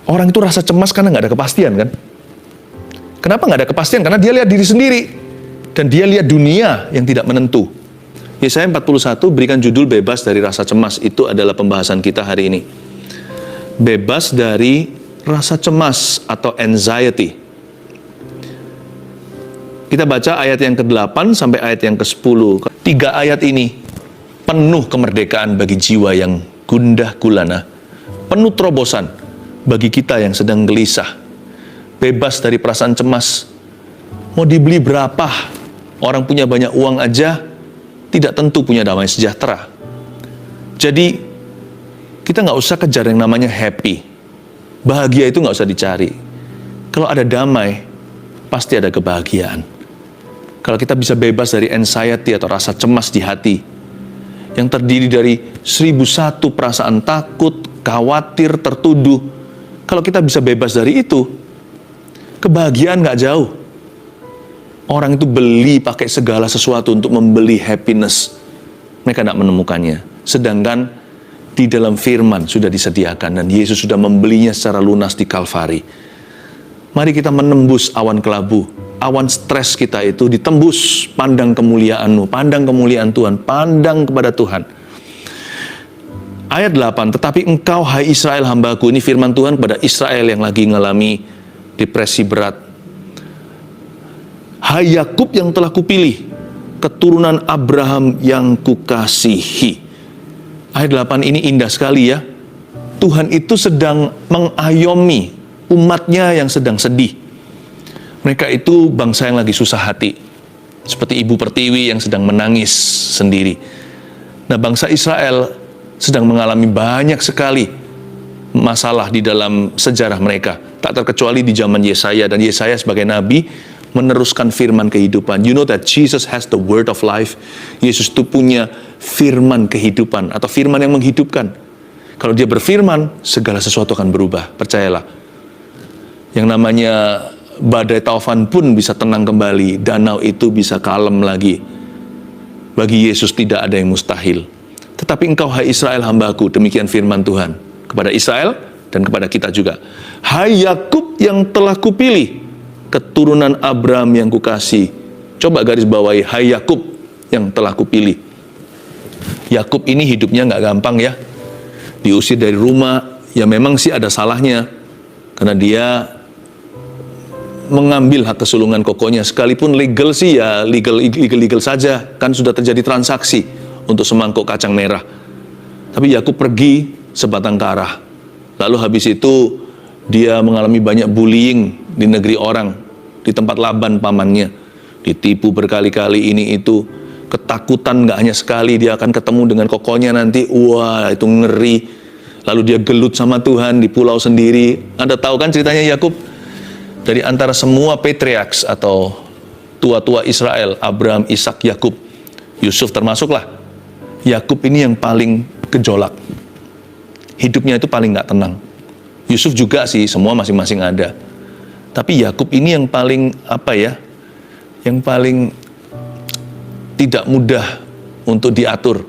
Orang itu rasa cemas karena nggak ada kepastian kan? Kenapa nggak ada kepastian? Karena dia lihat diri sendiri. Dan dia lihat dunia yang tidak menentu. Yesaya 41 berikan judul bebas dari rasa cemas. Itu adalah pembahasan kita hari ini. Bebas dari rasa cemas atau anxiety. Kita baca ayat yang ke-8 sampai ayat yang ke-10. 3 ayat ini penuh kemerdekaan bagi jiwa yang gundah gulana. Penuh terobosan bagi kita yang sedang gelisah. Bebas dari perasaan cemas. Mau dibeli berapa? Orang punya banyak uang aja tidak tentu punya damai sejahtera. Jadi kita nggak usah kejar yang namanya happy. Bahagia itu nggak usah dicari. Kalau ada damai, pasti ada kebahagiaan. Kalau kita bisa bebas dari anxiety atau rasa cemas di hati, yang terdiri dari 1001 perasaan takut, khawatir, tertuduh. Kalau kita bisa bebas dari itu, kebahagiaan nggak jauh. Orang itu beli pakai segala sesuatu untuk membeli happiness. Mereka tidak menemukannya. Sedangkan di dalam firman sudah disediakan dan Yesus sudah membelinya secara lunas di Kalvari. Mari kita menembus awan kelabu. Awan stres kita itu ditembus. Pandang kemuliaan-Mu, pandang kemuliaan Tuhan, pandang kepada Tuhan. Ayat 8, tetapi engkau hai Israel hambaku, ini firman Tuhan kepada Israel yang lagi mengalami depresi berat. Hai Yakub yang telah kupilih, keturunan Abraham yang kukasihi. Ayat 8 ini indah sekali ya. Tuhan itu sedang mengayomi umatnya yang sedang sedih. Mereka itu bangsa yang lagi susah hati. Seperti ibu pertiwi yang sedang menangis sendiri. Nah, bangsa Israel sedang mengalami banyak sekali masalah di dalam sejarah mereka. Tak terkecuali di zaman Yesaya. Dan Yesaya sebagai nabi meneruskan firman kehidupan. You know that Jesus has the word of life. Yesus itu punya firman kehidupan atau firman yang menghidupkan. Kalau dia berfirman, segala sesuatu akan berubah. Percayalah. Yang namanya badai taufan pun bisa tenang kembali. Danau itu bisa kalem lagi. Bagi Yesus tidak ada yang mustahil. Tetapi engkau hai Israel hambaku, demikian firman Tuhan kepada Israel dan kepada kita juga. Hai Yakub yang telah kupilih, keturunan Abraham yang kukasih. Coba garis bawahi, hai Yakub yang telah kupilih. Yakub ini hidupnya nggak gampang ya. Diusir dari rumah, ya memang sih ada salahnya. Karena dia mengambil hak kesulungan kokonya. Sekalipun legal sih ya legal saja. Kan sudah terjadi transaksi untuk semangkuk kacang merah. Tapi Yakub pergi sebatang kara. Lalu habis itu dia mengalami banyak bullying di negeri orang, di tempat Laban pamannya. Ditipu berkali-kali ini itu. Ketakutan gak hanya sekali, dia akan ketemu dengan kokonya nanti. Wah, itu ngeri. Lalu dia gelut sama Tuhan di pulau sendiri. Anda tahu kan ceritanya Yakub? Dari antara semua patriarchs atau tua-tua Israel, Abraham, Ishak, Yakub, Yusuf termasuklah. Yakub ini yang paling gejolak. Hidupnya itu paling gak tenang. Yusuf juga sih, semua masing-masing ada. Tapi Yakub ini yang paling yang paling tidak mudah untuk diatur.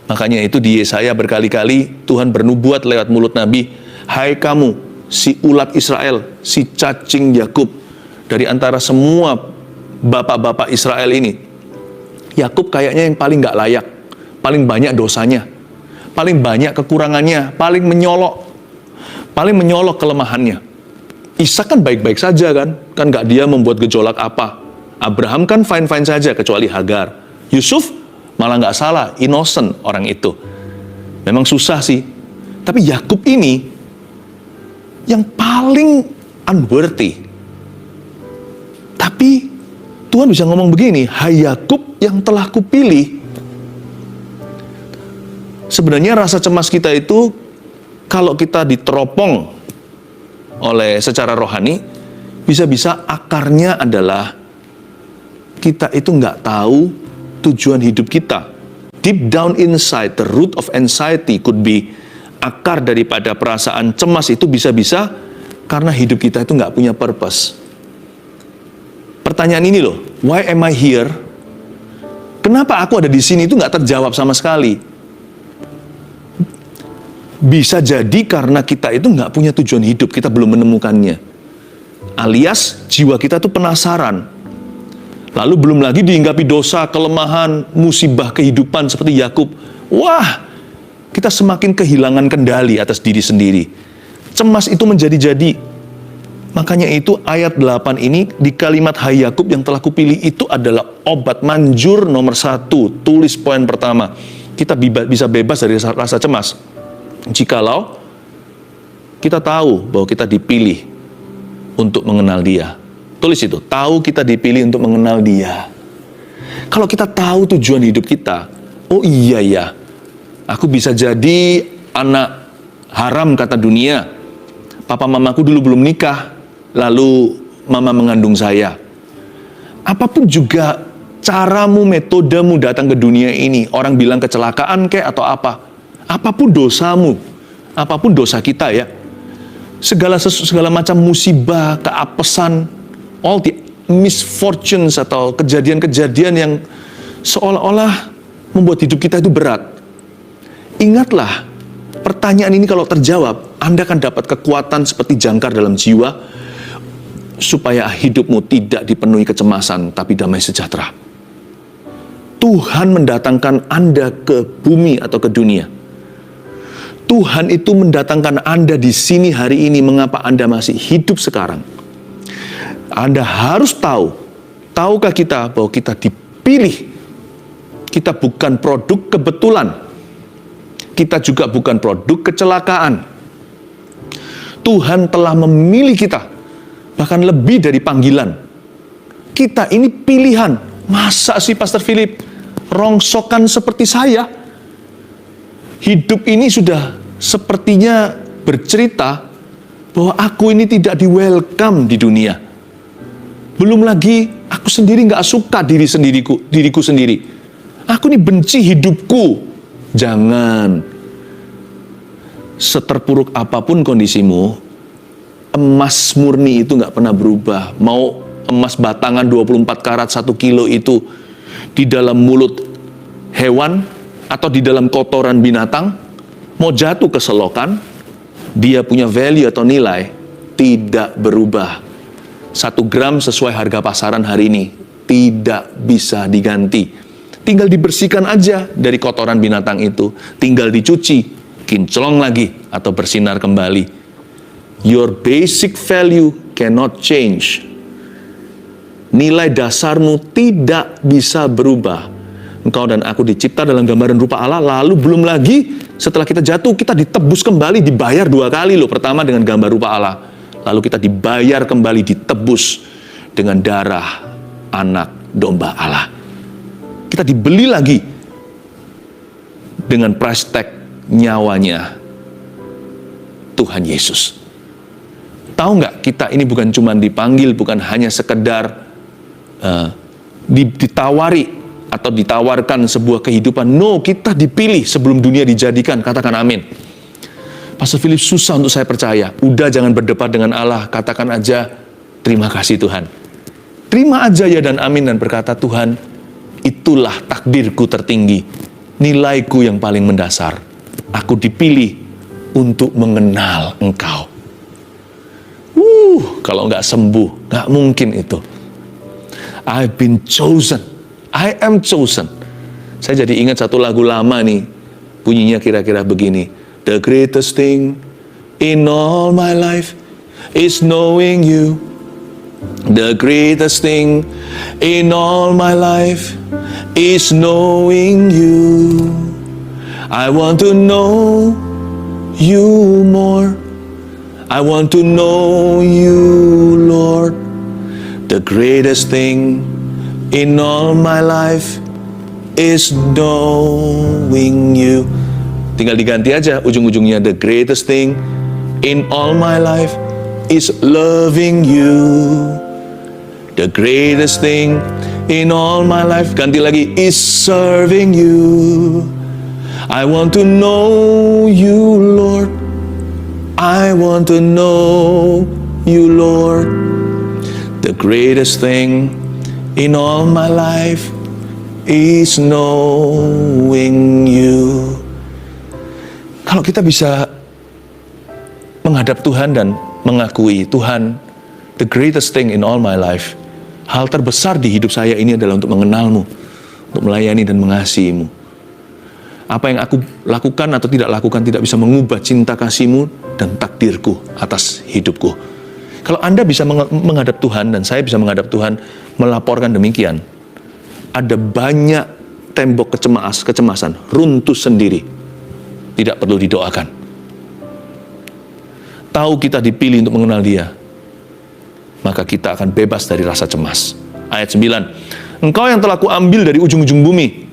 Makanya itu di Yesaya berkali-kali Tuhan bernubuat lewat mulut Nabi, hai kamu, si ulat Israel, si cacing Yakub, dari antara semua bapak-bapak Israel ini, Yakub kayaknya yang paling gak layak, paling banyak dosanya, paling banyak kekurangannya, paling menyolok kelemahannya. Ishak kan baik-baik saja kan gak dia membuat gejolak apa. Abraham kan fine-fine saja kecuali Hagar. Yusuf malah gak salah, innocent orang itu. Memang susah sih. Tapi Yakub ini yang paling unworthy. Tapi Tuhan bisa ngomong begini, hai Yakub yang telah kupilih. Sebenarnya rasa cemas kita itu kalau kita diteropong oleh secara rohani, bisa-bisa akarnya adalah kita itu nggak tahu tujuan hidup kita. Deep down inside, the root of anxiety could be, akar daripada perasaan cemas itu bisa-bisa karena hidup kita itu nggak punya purpose. Pertanyaan ini loh, why am I here? Kenapa aku ada di sini itu nggak terjawab sama sekali. Bisa jadi karena kita itu nggak punya tujuan hidup, kita belum menemukannya. Alias jiwa kita tuh penasaran. Lalu belum lagi dihinggapi dosa, kelemahan, musibah kehidupan seperti Yakub. Wah, kita semakin kehilangan kendali atas diri sendiri. Cemas itu menjadi-jadi. Makanya itu ayat 8 ini di kalimat Hai Yakub yang telah kupilih itu adalah obat manjur nomor 1. Tulis poin pertama. Kita bisa bebas dari rasa cemas. Jikalau kita tahu bahwa kita dipilih untuk mengenal Dia. Tulis itu, tahu kita dipilih untuk mengenal Dia. Kalau kita tahu tujuan hidup kita, oh iya ya, aku bisa jadi anak haram kata dunia. Papa mamaku dulu belum nikah, lalu mama mengandung saya. Apapun juga caramu, metodemu datang ke dunia ini, orang bilang kecelakaan kek atau apa, apapun dosamu, apapun dosa kita ya, segala macam musibah, keapesan, all the misfortunes atau kejadian-kejadian yang seolah-olah membuat hidup kita itu berat. Ingatlah, pertanyaan ini kalau terjawab, Anda akan dapat kekuatan seperti jangkar dalam jiwa, supaya hidupmu tidak dipenuhi kecemasan, tapi damai sejahtera. Tuhan mendatangkan Anda ke bumi atau ke dunia. Tuhan itu mendatangkan Anda di sini hari ini. Mengapa Anda masih hidup sekarang? Anda harus tahu, tahukah kita bahwa kita dipilih? Kita bukan produk kebetulan. Kita juga bukan produk kecelakaan. Tuhan telah memilih kita, bahkan lebih dari panggilan. Kita ini pilihan. Masa sih Pastor Philip rongsokan seperti saya? Hidup ini sudah sepertinya bercerita bahwa aku ini tidak di-welcome di dunia. Belum lagi aku sendiri gak suka diriku sendiri. Aku ini benci hidupku. Jangan. Seterpuruk apapun kondisimu, emas murni itu gak pernah berubah. Mau emas batangan 24 karat 1 kilo itu di dalam mulut hewan atau di dalam kotoran binatang, mau jatuh ke selokan, dia punya value atau nilai tidak berubah. 1 gram sesuai harga pasaran hari ini tidak bisa diganti. Tinggal dibersihkan aja dari kotoran binatang itu, tinggal dicuci, kinclong lagi atau bersinar kembali. Your basic value cannot change. Nilai dasarmu tidak bisa berubah. Engkau dan aku dicipta dalam gambaran rupa Allah, lalu belum lagi setelah kita jatuh, kita ditebus kembali, dibayar 2 kali loh. Pertama dengan gambar rupa Allah, lalu kita dibayar kembali, ditebus dengan darah anak domba Allah. Kita dibeli lagi dengan price tag nyawanya Tuhan Yesus. Tahu nggak, kita ini bukan cuma dipanggil, bukan hanya sekedar ditawari atau ditawarkan sebuah kehidupan. No, kita dipilih sebelum dunia dijadikan. Katakan amin. Pastor Philip, susah untuk saya percaya. Udah, jangan berdebat dengan Allah. Katakan aja, terima kasih Tuhan. Terima aja ya dan amin, dan berkata, Tuhan, itulah takdirku tertinggi, nilaiku yang paling mendasar. Aku dipilih untuk mengenal Engkau. Kalau nggak sembuh, nggak mungkin itu. I've been chosen. I am chosen. Saya jadi ingat satu lagu lama nih, bunyinya kira-kira begini. The greatest thing in all my life is knowing you. The greatest thing in all my life is knowing you. I want to know you more. I want to know you, Lord. The greatest thing in all my life is knowing you. Tinggal diganti aja ujung-ujungnya. The greatest thing in all my life is loving you. The greatest thing in all my life, ganti lagi, is serving you. I want to know you, Lord. I want to know you, Lord. The greatest thing in all my life is knowing you. Kalau kita bisa menghadap Tuhan dan mengakui, Tuhan, the greatest thing in all my life, hal terbesar di hidup saya ini adalah untuk mengenal-Mu, untuk melayani dan mengasihi-Mu. Apa yang aku lakukan atau tidak lakukan tidak bisa mengubah cinta kasih-Mu dan takdirku atas hidupku. Kalau Anda bisa menghadap Tuhan dan saya bisa menghadap Tuhan, melaporkan demikian, ada banyak tembok kecemasan runtuh sendiri, tidak perlu didoakan. Tahu kita dipilih untuk mengenal Dia, maka kita akan bebas dari rasa cemas. Ayat 9, Engkau yang telah kuambil dari ujung-ujung bumi,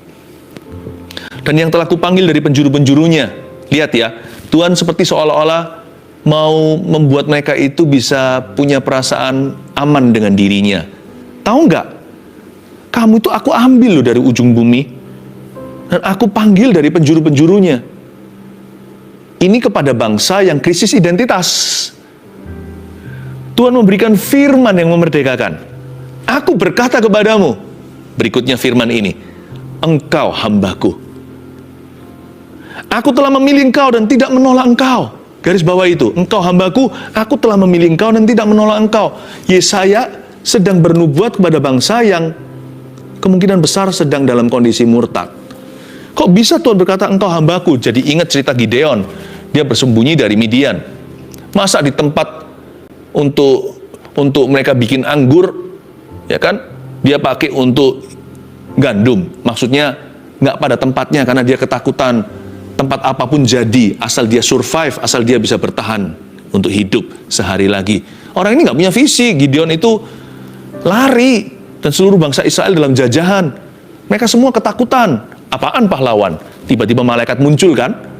dan yang telah kupanggil dari penjuru-penjurunya. Lihat ya, Tuhan seperti seolah-olah mau membuat mereka itu bisa punya perasaan aman dengan dirinya. Tahu nggak? Kamu itu aku ambil loh dari ujung bumi, dan aku panggil dari penjuru-penjurunya. Ini kepada bangsa yang krisis identitas. Tuhan memberikan firman yang memerdekakan. Aku berkata kepadamu, berikutnya firman ini, Engkau hambaku. Aku telah memilih engkau dan tidak menolak engkau. Garis bawah itu, engkau hambaku, aku telah memilih engkau dan tidak menolak engkau. Yesaya sedang bernubuat kepada bangsa yang kemungkinan besar sedang dalam kondisi murtad. Kok bisa Tuhan berkata engkau hambaku? Jadi ingat cerita Gideon. Dia bersembunyi dari Midian. Masa di tempat untuk mereka bikin anggur, ya kan? Dia pakai untuk gandum. Maksudnya nggak pada tempatnya karena dia ketakutan. Tempat apapun jadi, asal dia survive, asal dia bisa bertahan untuk hidup sehari lagi. Orang ini nggak punya visi. Gideon itu lari dan seluruh bangsa Israel dalam jajahan. Mereka semua ketakutan. Apaan pahlawan? Tiba-tiba malaikat muncul kan?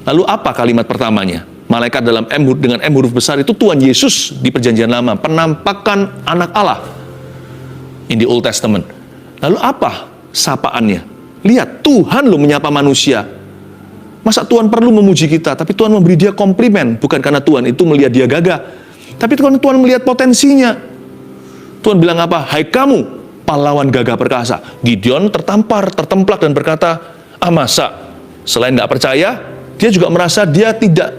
Lalu apa kalimat pertamanya? Malaikat dalam dengan M huruf besar itu Tuhan Yesus di Perjanjian Lama, penampakan anak Allah in the Old Testament. Lalu apa sapaannya? Lihat, Tuhan loh menyapa manusia. Masa Tuhan perlu memuji kita? Tapi Tuhan memberi dia komplimen, bukan karena Tuhan itu melihat dia gagah, tapi Tuhan melihat potensinya. Tuhan bilang apa? Hai kamu, pahlawan gagah perkasa. Gideon tertampar, tertemplak dan berkata, masa? Selain nggak percaya, dia juga merasa dia tidak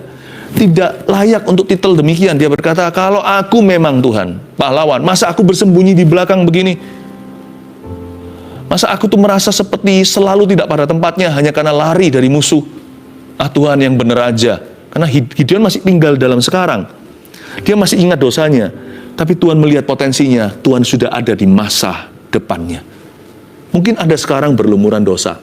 layak untuk titel demikian. Dia berkata, kalau aku memang Tuhan, pahlawan, masa aku bersembunyi di belakang begini? Masa aku tuh merasa seperti selalu tidak pada tempatnya hanya karena lari dari musuh? Tuhan yang benar aja. Karena Gideon masih tinggal dalam sekarang. Dia masih ingat dosanya. Tapi Tuhan melihat potensinya. Tuhan sudah ada di masa depannya. Mungkin Anda sekarang berlumuran dosa.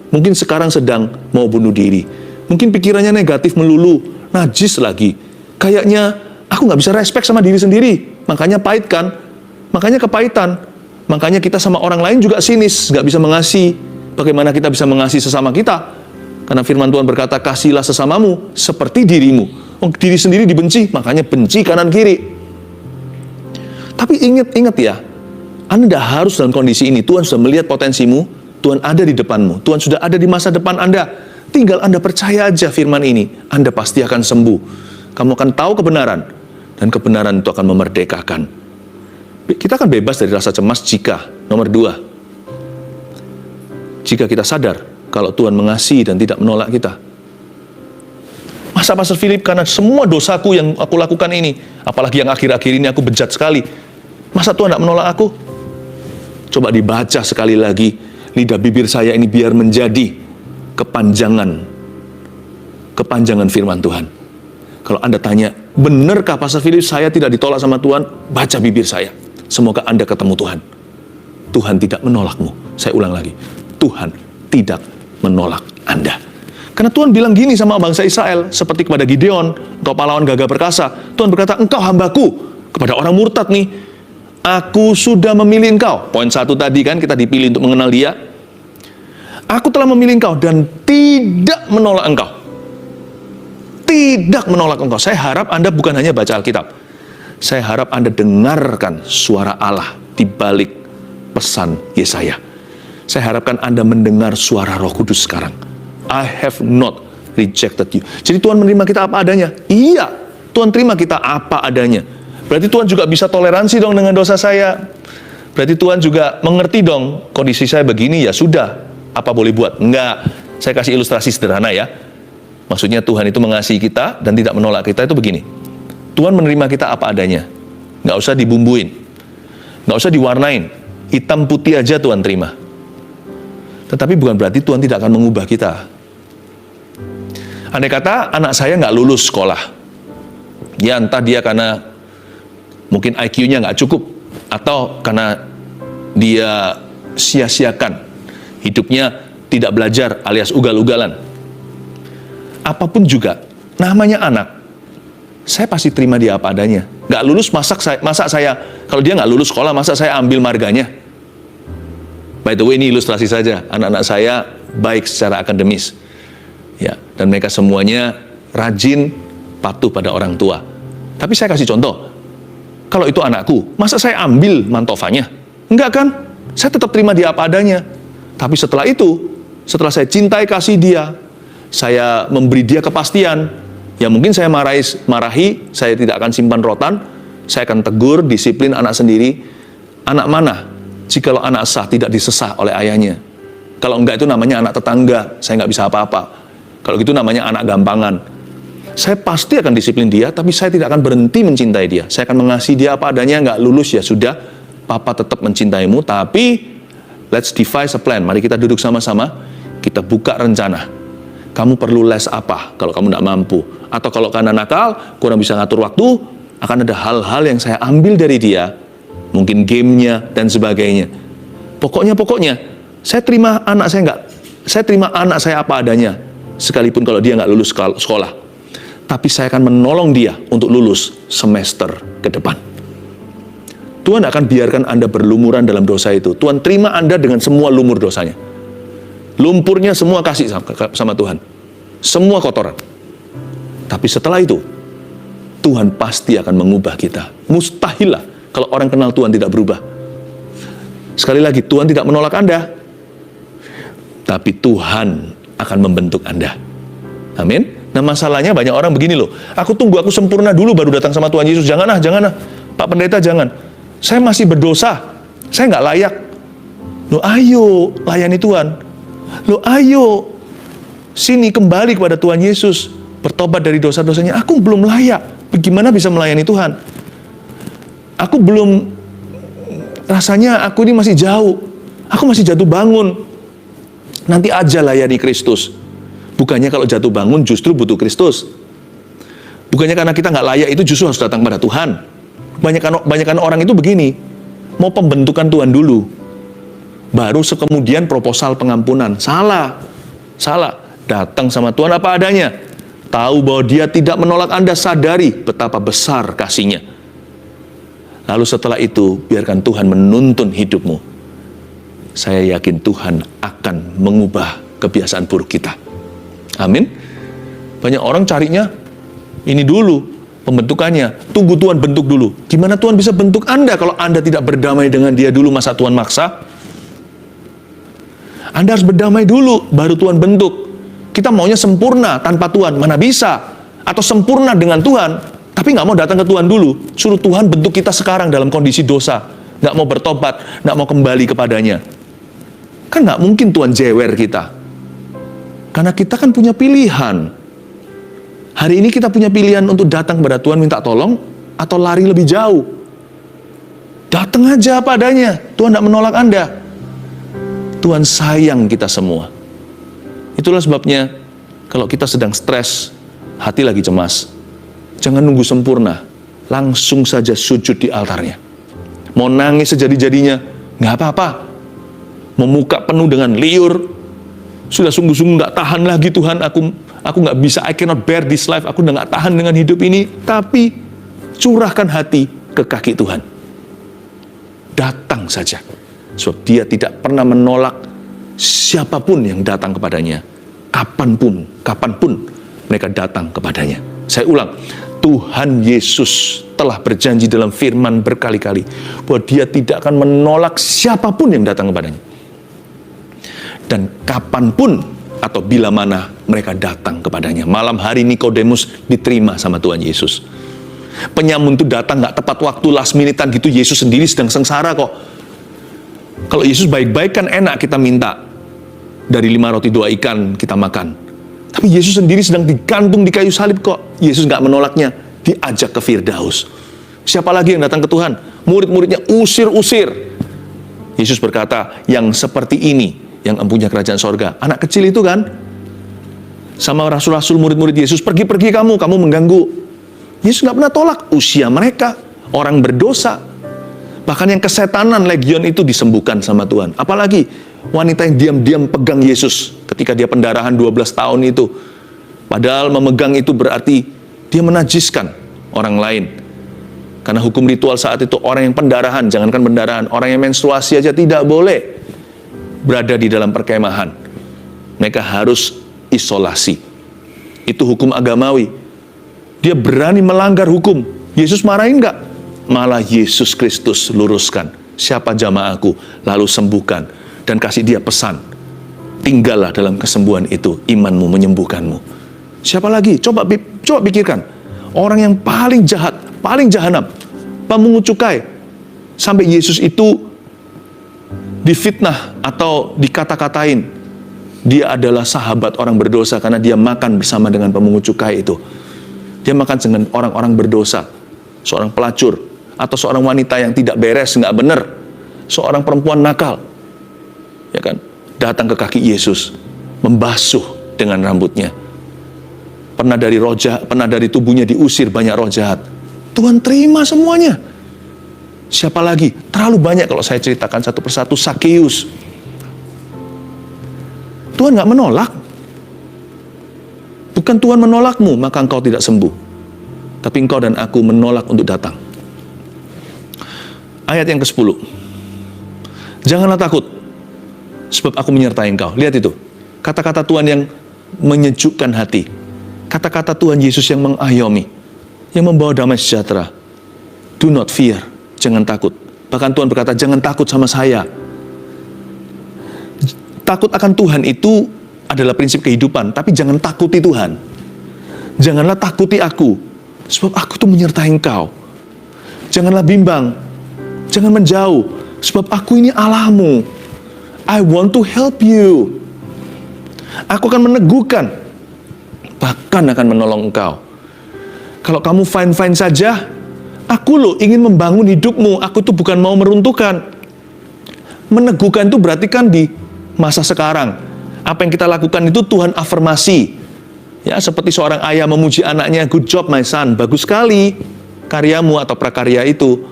Mungkin sekarang sedang mau bunuh diri. Mungkin pikirannya negatif melulu. Najis lagi. Kayaknya aku nggak bisa respect sama diri sendiri. Makanya pahit kan? Makanya kepahitan. Makanya kita sama orang lain juga sinis. Nggak bisa mengasihi. Bagaimana kita bisa mengasihi sesama kita? Karena firman Tuhan berkata, kasihilah sesamamu seperti dirimu. Diri sendiri dibenci, makanya benci kanan kiri. Tapi ingat ya, Anda tidak harus dalam kondisi ini. Tuhan sudah melihat potensimu, Tuhan ada di depanmu, Tuhan sudah ada di masa depan Anda. Tinggal Anda percaya aja firman ini, Anda pasti akan sembuh. Kamu akan tahu kebenaran, dan kebenaran itu akan memerdekakan. Kita akan bebas dari rasa cemas jika, nomor 2, jika kita sadar kalau Tuhan mengasihi dan tidak menolak kita. Masa Pastor Philip, karena semua dosaku yang aku lakukan ini, apalagi yang akhir-akhir ini aku bejat sekali, masa Tuhan tidak menolak aku? Coba dibaca sekali lagi, lidah bibir saya ini biar menjadi kepanjangan firman Tuhan. Kalau Anda tanya, benarkah Pastor Philip saya tidak ditolak sama Tuhan? Baca bibir saya. Semoga Anda ketemu Tuhan. Tuhan tidak menolakmu. Saya ulang lagi, Tuhan tidak menolak Anda. Karena Tuhan bilang gini sama bangsa Israel, seperti kepada Gideon, engkau pahlawan gagah perkasa. Tuhan berkata, engkau hambaku. Kepada orang murtad nih, aku sudah memilih engkau. Poin 1 tadi kan, kita dipilih untuk mengenal Dia. Aku telah memilih engkau dan tidak menolak engkau. Tidak menolak engkau. Saya harap Anda bukan hanya baca Alkitab. Saya harap Anda dengarkan suara Allah di balik pesan Yesaya. Saya harapkan Anda mendengar suara Roh Kudus sekarang. I have not rejected you. Jadi Tuhan menerima kita apa adanya? Iya, Tuhan terima kita apa adanya. Berarti Tuhan juga bisa toleransi dong dengan dosa saya. Berarti Tuhan juga mengerti dong, kondisi saya begini ya sudah, apa boleh buat? Enggak, saya kasih ilustrasi sederhana ya. Maksudnya Tuhan itu mengasihi kita dan tidak menolak kita itu begini. Tuhan menerima kita apa adanya. Nggak usah dibumbuin. Nggak usah diwarnain. Hitam putih aja Tuhan terima. Tetapi bukan berarti Tuhan tidak akan mengubah kita. Andai kata anak saya nggak lulus sekolah. Ya entah dia karena mungkin IQ-nya nggak cukup. Atau karena dia sia-siakan hidupnya, tidak belajar alias ugal-ugalan. Apapun juga, namanya anak, saya pasti terima dia apa adanya. Nggak lulus, masa saya, kalau dia nggak lulus sekolah, masa saya ambil marganya? By the way, ini ilustrasi saja. Anak-anak saya baik secara akademis. Ya, dan mereka semuanya rajin, patuh pada orang tua. Tapi saya kasih contoh, kalau itu anakku, masa saya ambil mantofanya? Enggak kan? Saya tetap terima dia apa adanya. Tapi setelah itu, setelah saya cintai kasih dia, saya memberi dia kepastian, ya mungkin saya marahi, saya tidak akan simpan rotan, saya akan tegur, disiplin anak sendiri. Anak mana? Jikalau anak sah tidak disesah oleh ayahnya. Kalau enggak itu namanya anak tetangga, saya nggak bisa apa-apa. Kalau gitu namanya anak gampangan. Saya pasti akan disiplin dia, tapi saya tidak akan berhenti mencintai dia. Saya akan mengasihi dia apa adanya, nggak lulus ya sudah, papa tetap mencintaimu, tapi let's devise a plan. Mari kita duduk sama-sama, kita buka rencana. Kamu perlu les apa kalau kamu tidak mampu? Atau kalau karena nakal, kurang bisa ngatur waktu, akan ada hal-hal yang saya ambil dari dia, mungkin gamenya dan sebagainya. Pokoknya, saya terima anak saya apa adanya, sekalipun kalau dia nggak lulus sekolah. Tapi saya akan menolong dia untuk lulus semester ke depan. Tuhan akan biarkan Anda berlumuran dalam dosa itu. Tuhan terima Anda dengan semua lumur dosanya. Lumpurnya semua kasih sama Tuhan. Semua kotoran. Tapi setelah itu, Tuhan pasti akan mengubah kita. Mustahil lah kalau orang kenal Tuhan tidak berubah. Sekali lagi, Tuhan tidak menolak Anda. Tapi Tuhan akan membentuk Anda. Amin. Nah masalahnya banyak orang begini loh. Aku tunggu aku sempurna dulu baru datang sama Tuhan Yesus. Jangan. Pak Pendeta jangan. Saya masih berdosa, saya nggak layak. Loh ayo, layani Tuhan. Loh ayo, sini kembali kepada Tuhan Yesus. Bertobat dari dosa-dosanya. Aku belum layak, bagaimana bisa melayani Tuhan? Aku belum, rasanya aku ini masih jauh. Aku masih jatuh bangun. Nanti aja layani Kristus. Bukannya kalau jatuh bangun justru butuh Kristus. Bukannya karena kita nggak layak itu justru harus datang pada Tuhan. Banyakan orang itu begini, mau pembentukan Tuhan dulu, baru kemudian proposal pengampunan. Salah. Datang sama Tuhan apa adanya. Tahu bahwa Dia tidak menolak Anda, sadari betapa besar kasih-Nya. Lalu setelah itu, biarkan Tuhan menuntun hidupmu. Saya yakin Tuhan akan mengubah kebiasaan buruk kita. Amin. Banyak orang carinya ini dulu, pembentukannya. Tunggu Tuhan bentuk dulu. Gimana Tuhan bisa bentuk Anda kalau Anda tidak berdamai dengan Dia dulu, masa Tuhan maksa? Anda harus berdamai dulu, baru Tuhan bentuk. Kita maunya sempurna tanpa Tuhan, mana bisa? Atau sempurna dengan Tuhan, tapi nggak mau datang ke Tuhan dulu. Suruh Tuhan bentuk kita sekarang dalam kondisi dosa. Nggak mau bertobat, nggak mau kembali kepadanya. Kan nggak mungkin Tuhan jewer kita. Karena kita kan punya pilihan. Hari ini kita punya pilihan untuk datang kepada Tuhan minta tolong, atau lari lebih jauh. Datang aja apa adanya, Tuhan tidak menolak Anda. Tuhan sayang kita semua. Itulah sebabnya, kalau kita sedang stres, hati lagi cemas, jangan nunggu sempurna, langsung saja sujud di altarnya. Mau nangis sejadi-jadinya, nggak apa-apa. Mau muka penuh dengan liur, sudah sungguh-sungguh nggak tahan lagi Tuhan, aku nggak bisa, I cannot bear this life, aku udah nggak tahan dengan hidup ini. Tapi curahkan hati ke kaki Tuhan. Datang saja, sebab Dia tidak pernah menolak siapapun yang datang kepadanya. Kapanpun mereka datang kepadanya. Saya ulang, Tuhan Yesus telah berjanji dalam firman berkali-kali bahwa Dia tidak akan menolak siapapun yang datang kepadanya. Dan kapanpun atau bila mana mereka datang kepadanya. Malam hari Nikodemus diterima sama Tuhan Yesus. Penyamun itu datang gak tepat waktu, last minutean gitu. Yesus sendiri sedang sengsara kok. Kalau Yesus baik-baik kan enak kita minta. Dari 5 roti 2 ikan kita makan. Tapi Yesus sendiri sedang digantung di kayu salib kok. Yesus nggak menolaknya, diajak ke Firdaus. Siapa lagi yang datang ke Tuhan? Murid-muridnya usir-usir. Yesus berkata, yang seperti ini yang empunya kerajaan sorga. Anak kecil itu kan, sama rasul-rasul murid-murid Yesus, pergi-pergi kamu mengganggu. Yesus nggak pernah tolak. Usia mereka, orang berdosa. Bahkan yang kesetanan legion itu disembuhkan sama Tuhan. Apalagi wanita yang diam-diam pegang Yesus ketika dia pendarahan 12 tahun itu. Padahal memegang itu berarti dia menajiskan orang lain. Karena hukum ritual saat itu orang yang pendarahan, jangankan pendarahan, orang yang menstruasi aja tidak boleh berada di dalam perkemahan. Mereka harus isolasi. Itu hukum agamawi. Dia berani melanggar hukum. Yesus marahin nggak? Malah Yesus Kristus luruskan. Siapa jamaahku? Lalu sembuhkan. Dan kasih dia pesan. Tinggallah dalam kesembuhan itu. Imanmu menyembuhkanmu. Siapa lagi? Coba pikirkan. Orang yang paling jahat, paling jahanam, pemungut cukai. Sampai Yesus itu difitnah atau dikata-katain. Dia adalah sahabat orang berdosa karena dia makan bersama dengan pemungut cukai itu. Dia makan dengan orang-orang berdosa. Seorang pelacur. Atau seorang wanita yang tidak beres, nggak benar. Seorang perempuan nakal. Ya kan? Datang ke kaki Yesus. Membasuh dengan rambutnya. Pernah dari tubuhnya diusir banyak roh jahat. Tuhan terima semuanya. Siapa lagi? Terlalu banyak kalau saya ceritakan satu persatu. Sakeus. Tuhan nggak menolak. Bukan Tuhan menolakmu, maka engkau tidak sembuh. Tapi engkau dan aku menolak untuk datang. Ayat yang ke-10. Janganlah takut, sebab aku menyertai engkau. Lihat itu. Kata-kata Tuhan yang menyejukkan hati. Kata-kata Tuhan Yesus yang mengayomi. Yang membawa damai sejahtera. Do not fear. Jangan takut. Bahkan Tuhan berkata, jangan takut sama saya. Takut akan Tuhan itu adalah prinsip kehidupan. Tapi jangan takuti Tuhan. Janganlah takuti aku. Sebab aku tuh menyertai engkau. Janganlah bimbang. Jangan menjauh. Sebab aku ini Allahmu. I want to help you. Aku akan meneguhkan. Bahkan akan menolong engkau. Kalau kamu fine-fine saja, aku loh ingin membangun hidupmu. Aku tuh bukan mau meruntuhkan. Meneguhkan itu berarti kan di masa sekarang. Apa yang kita lakukan itu Tuhan afirmasi. Ya, seperti seorang ayah memuji anaknya, good job my son, bagus sekali karyamu atau prakarya itu.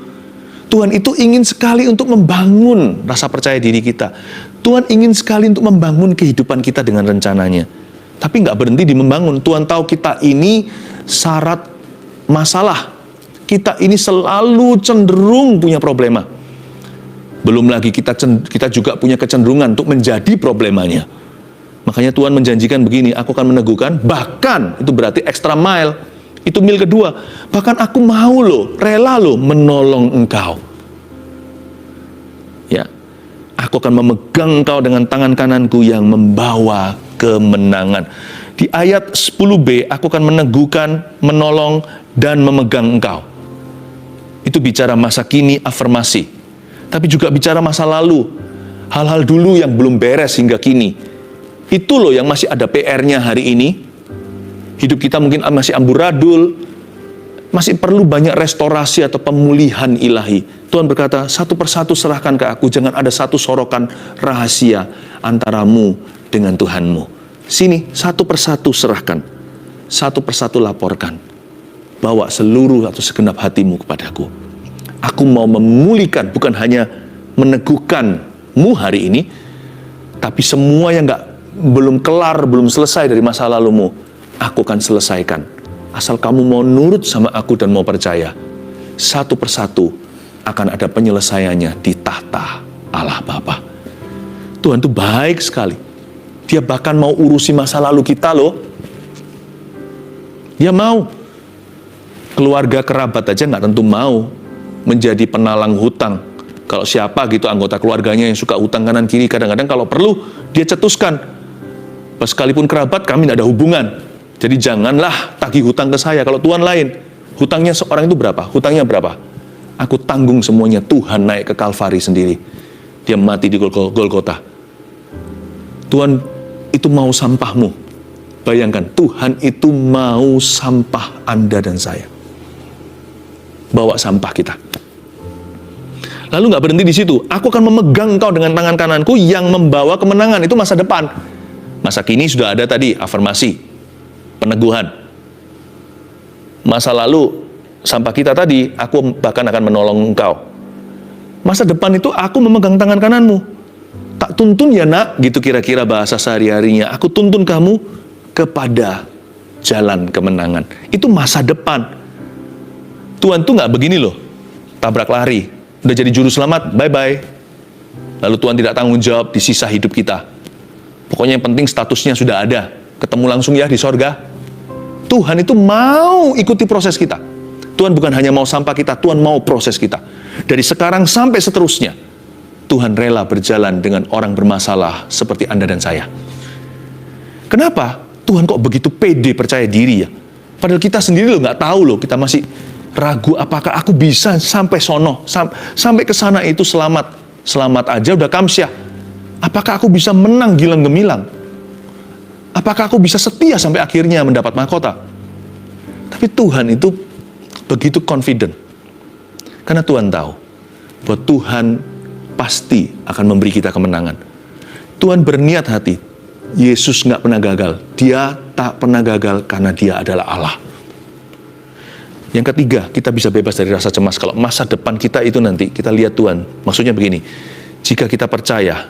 Tuhan itu ingin sekali untuk membangun rasa percaya diri kita. Tuhan ingin sekali untuk membangun kehidupan kita dengan rencananya. Tapi nggak berhenti di membangun. Tuhan tahu kita ini syarat masalah. Kita ini selalu cenderung punya problema. Belum lagi kita juga punya kecenderungan untuk menjadi problemanya. Makanya Tuhan menjanjikan begini, aku akan meneguhkan, bahkan itu berarti extra mile. Itu mil kedua. Bahkan aku mau loh, rela loh menolong engkau. Ya, aku akan memegang engkau dengan tangan kananku yang membawa kemenangan. Di ayat 10b, aku akan meneguhkan, menolong, dan memegang engkau. Itu bicara masa kini, afirmasi. Tapi juga bicara masa lalu. Hal-hal dulu yang belum beres hingga kini. Itu loh yang masih ada PR-nya hari ini. Hidup kita mungkin masih amburadul, masih perlu banyak restorasi atau pemulihan ilahi. Tuhan berkata, satu persatu serahkan ke aku, jangan ada satu sorokan rahasia antaramu dengan Tuhanmu. Sini, satu persatu serahkan, satu persatu laporkan. Bawa seluruh atau segenap hatimu kepadaku. Aku mau memulihkan, bukan hanya meneguhkanmu hari ini, tapi semua yang belum kelar, belum selesai dari masa lalumu, aku akan selesaikan. Asal kamu mau nurut sama aku dan mau percaya. Satu persatu akan ada penyelesaiannya di tahta Allah Bapa. Tuhan itu baik sekali. Dia bahkan mau urusi masa lalu kita loh. Dia mau. Keluarga kerabat aja nggak tentu mau menjadi penalang hutang. Kalau siapa gitu anggota keluarganya yang suka hutang kanan kiri, kadang-kadang kalau perlu dia cetuskan. Sekalipun kerabat kami tidak ada hubungan. Jadi janganlah tagih hutang ke saya. Kalau Tuhan lain, hutangnya seorang itu berapa? Hutangnya berapa? Aku tanggung semuanya. Tuhan naik ke Kalvari sendiri. Dia mati di Golgota. Tuhan itu mau sampahmu. Bayangkan, Tuhan itu mau sampah Anda dan saya. Bawa sampah kita. Lalu nggak berhenti di situ. Aku akan memegang engkau dengan tangan kananku yang membawa kemenangan. Itu masa depan. Masa kini sudah ada tadi, afirmasi, peneguhan. Masa lalu, sampah kita tadi, aku bahkan akan menolong engkau. Masa depan itu aku memegang tangan kananmu. Tak tuntun ya nak, gitu kira-kira bahasa sehari-harinya. Aku tuntun kamu kepada jalan kemenangan. Itu masa depan. Tuhan tuh nggak begini loh, tabrak lari, udah jadi juru selamat, bye-bye. Lalu Tuhan tidak tanggung jawab di sisa hidup kita. Pokoknya yang penting statusnya sudah ada, ketemu langsung ya di sorga. Tuhan itu mau ikuti proses kita. Tuhan bukan hanya mau sampah kita, Tuhan mau proses kita. Dari sekarang sampai seterusnya, Tuhan rela berjalan dengan orang bermasalah seperti Anda dan saya. Kenapa? Tuhan kok begitu pede percaya diri ya? Padahal kita sendiri loh nggak tahu loh, kita masih ragu apakah aku bisa sampai sono, sampai ke sana itu selamat. Selamat aja udah kamsyah. Apakah aku bisa menang gilang gemilang? Apakah aku bisa setia sampai akhirnya mendapat mahkota? Tapi Tuhan itu begitu confident. Karena Tuhan tahu bahwa Tuhan pasti akan memberi kita kemenangan. Tuhan berniat hati. Yesus nggak pernah gagal. Dia tak pernah gagal karena dia adalah Allah. Yang ketiga, kita bisa bebas dari rasa cemas. Kalau masa depan kita itu nanti, kita lihat Tuhan. Maksudnya begini, jika kita percaya,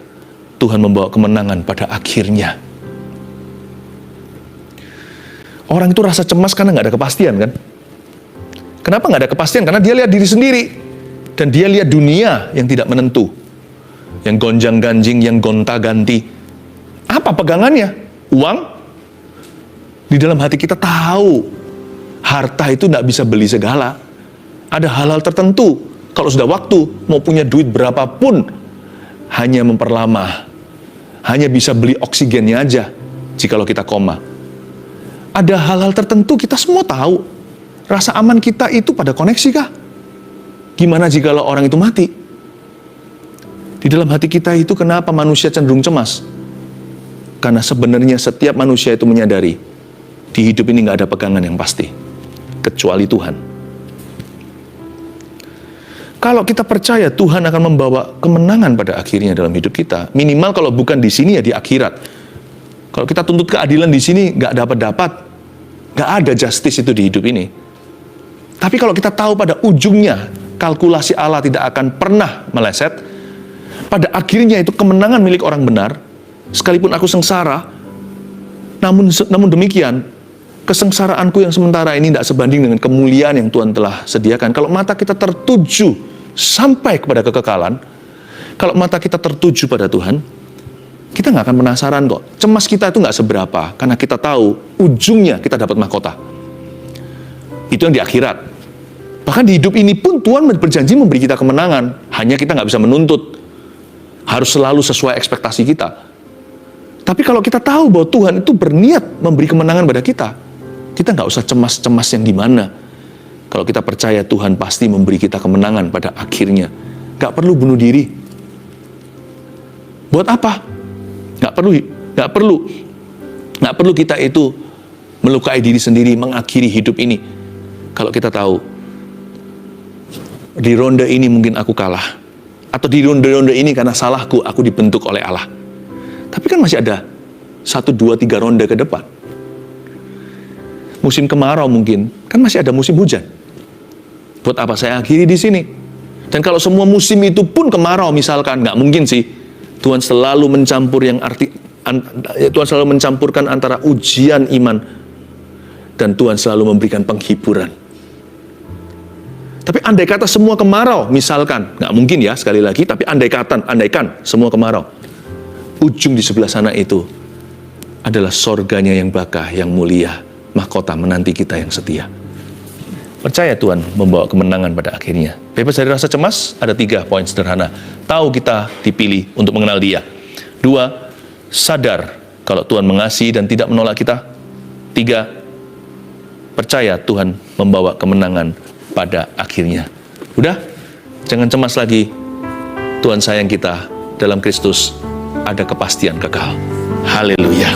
Tuhan membawa kemenangan pada akhirnya. Orang itu rasa cemas karena nggak ada kepastian kan? Kenapa nggak ada kepastian? Karena dia lihat diri sendiri. Dan dia lihat dunia yang tidak menentu. Yang gonjang-ganjing, yang gonta-ganti. Apa pegangannya? Uang? Di dalam hati kita tahu harta itu tidak bisa beli segala. Ada hal-hal tertentu. Kalau sudah waktu, mau punya duit berapapun, hanya memperlama. Hanya bisa beli oksigennya aja, jikalau kita koma. Ada hal-hal tertentu kita semua tahu. Rasa aman kita itu pada koneksi kah? Gimana jikalau orang itu mati? Di dalam hati kita itu kenapa manusia cenderung cemas? Karena sebenarnya setiap manusia itu menyadari, di hidup ini nggak ada pegangan yang pasti, kecuali Tuhan. Kalau kita percaya Tuhan akan membawa kemenangan pada akhirnya dalam hidup kita, minimal kalau bukan di sini ya di akhirat. Kalau kita tuntut keadilan di sini nggak dapat, nggak ada justice itu di hidup ini. Tapi kalau kita tahu pada ujungnya kalkulasi Allah tidak akan pernah meleset, pada akhirnya itu kemenangan milik orang benar. Sekalipun aku sengsara, namun demikian, kesengsaraanku yang sementara ini tidak sebanding dengan kemuliaan yang Tuhan telah sediakan. Kalau mata kita tertuju sampai kepada kekekalan, kalau mata kita tertuju pada Tuhan, kita nggak akan penasaran kok. Cemas kita itu nggak seberapa, karena kita tahu ujungnya kita dapat mahkota. Itu yang di akhirat. Bahkan di hidup ini pun Tuhan berjanji memberi kita kemenangan. Hanya kita nggak bisa menuntut. Harus selalu sesuai ekspektasi kita. Tapi kalau kita tahu bahwa Tuhan itu berniat memberi kemenangan pada kita nggak usah cemas-cemas yang di mana. Kalau kita percaya Tuhan pasti memberi kita kemenangan pada akhirnya. Nggak perlu bunuh diri. Buat apa? Nggak perlu kita itu melukai diri sendiri, mengakhiri hidup ini. Kalau kita tahu, di ronde ini mungkin aku kalah. Atau di ronde-ronde ini karena salahku, aku dibentuk oleh Allah. Tapi kan masih ada 1, 2, 3 ronde ke depan. Musim kemarau mungkin, kan masih ada musim hujan. Buat apa saya akhiri di sini? Dan kalau semua musim itu pun kemarau misalkan, nggak mungkin sih. Tuhan selalu mencampurkan antara ujian iman dan Tuhan selalu memberikan penghiburan. Tapi andai kata semua kemarau, misalkan, nggak mungkin ya sekali lagi, tapi andaikan semua kemarau. Ujung di sebelah sana itu adalah sorganya yang bakah, yang mulia, mahkota menanti kita yang setia. Percaya Tuhan membawa kemenangan pada akhirnya. Bebas dari rasa cemas, ada 3 poin sederhana. Tahu kita dipilih untuk mengenal Dia. 2, sadar kalau Tuhan mengasihi dan tidak menolak kita. 3, percaya Tuhan membawa kemenangan pada akhirnya. Udah, jangan cemas lagi. Tuhan sayang kita dalam Kristus. Ada kepastian kekal. Haleluya.